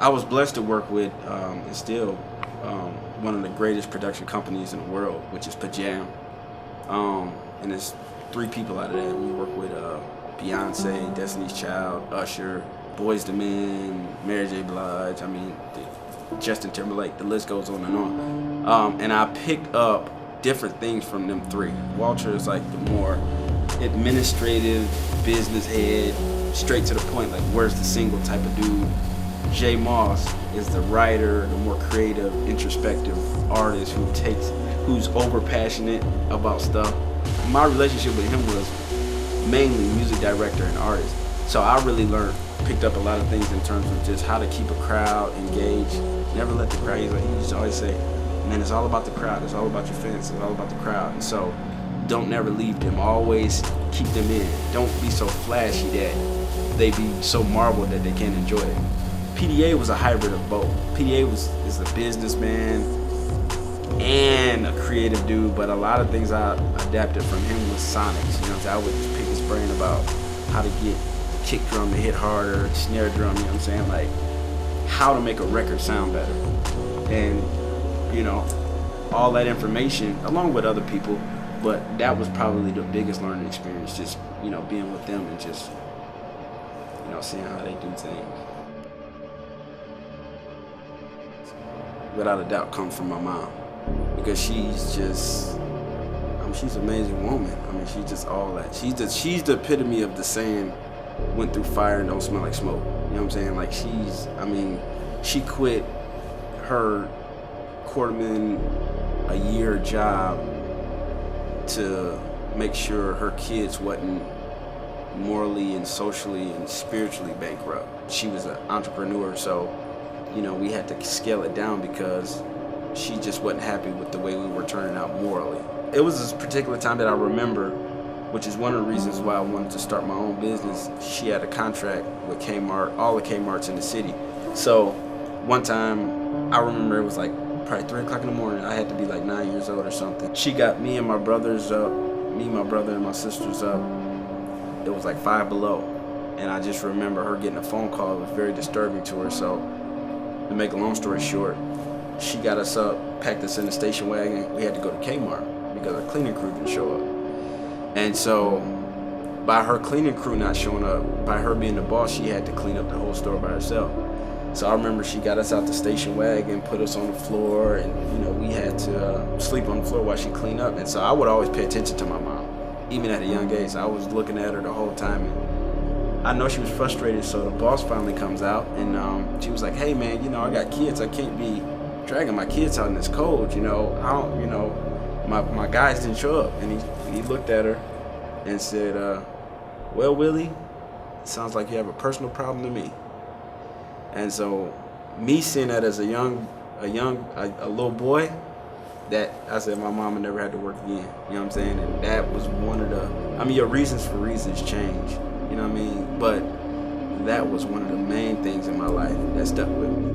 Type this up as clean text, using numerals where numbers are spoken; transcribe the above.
I was blessed to work with and still one of the greatest production companies in the world, which is Pajam. And there's 3 people out of that. We work with Beyonce, Destiny's Child, Usher, Boyz II Men, Mary J. Blige. I mean, Justin Timberlake. The list goes on and on. And I picked up different things from them 3. Walter is like the more administrative, business head, straight to the point, like where's the single type of dude. J. Moss is the writer, the more creative, introspective artist who's over passionate about stuff. My relationship with him was mainly music director and artist. So I really picked up a lot of things in terms of just how to keep a crowd engaged. Never let the crowd, he used to always say, man, it's all about the crowd, it's all about your fans, it's all about the crowd. And so don't never leave them, always keep them in. Don't be so flashy that they be so marbled that they can't enjoy it. PDA was a hybrid of both. PDA is a businessman and a creative dude, but a lot of things I adapted from him was sonics. You know what I'm saying? I would just pick his brain about how to get the kick drum to hit harder, snare drum, you know what I'm saying? Like how to make a record sound better. And, you know, all that information along with other people, but that was probably the biggest learning experience, just, you know, being with them and just, you know, seeing how they do things. Without a doubt comes from my mom, because she's just, she's an amazing woman. I mean, she's just all that. She's the epitome of the saying, went through fire and don't smell like smoke. You know what I'm saying? Like she quit her $250,000 a year job to make sure her kids wasn't morally and socially and spiritually bankrupt. She was an entrepreneur, so you know, we had to scale it down because she just wasn't happy with the way we were turning out morally. It was this particular time that I remember, which is one of the reasons why I wanted to start my own business. She had a contract with Kmart, all the Kmarts in the city. So one time, I remember it was like probably 3 o'clock in the morning. I had to be like 9 years old or something. She got me and my brothers up, my brother and my sisters up. It was like 5 below. And I just remember her getting a phone call. It was very disturbing to her. So to make a long story short, she got us up, packed us in the station wagon. We had to go to Kmart because our cleaning crew didn't show up. And so by her cleaning crew not showing up, by her being the boss, she had to clean up the whole store by herself. So I remember she got us out the station wagon, put us on the floor, and you know, we had to sleep on the floor while she cleaned up. And so I would always pay attention to my mom, even at a young age. I was looking at her the whole time, and I know she was frustrated. So the boss finally comes out, and she was like, "Hey man, you know, I got kids. I can't be dragging my kids out in this cold. You know, I don't, you know, my guys didn't show up." And he looked at her and said, "Well, Willie, it sounds like you have a personal problem to me." And so, me seeing that as a little boy, that I said my mama never had to work again. You know what I'm saying? And that was one of the, I mean, your reasons for reasons change. You know what I mean? But that was one of the main things in my life that stuck with me.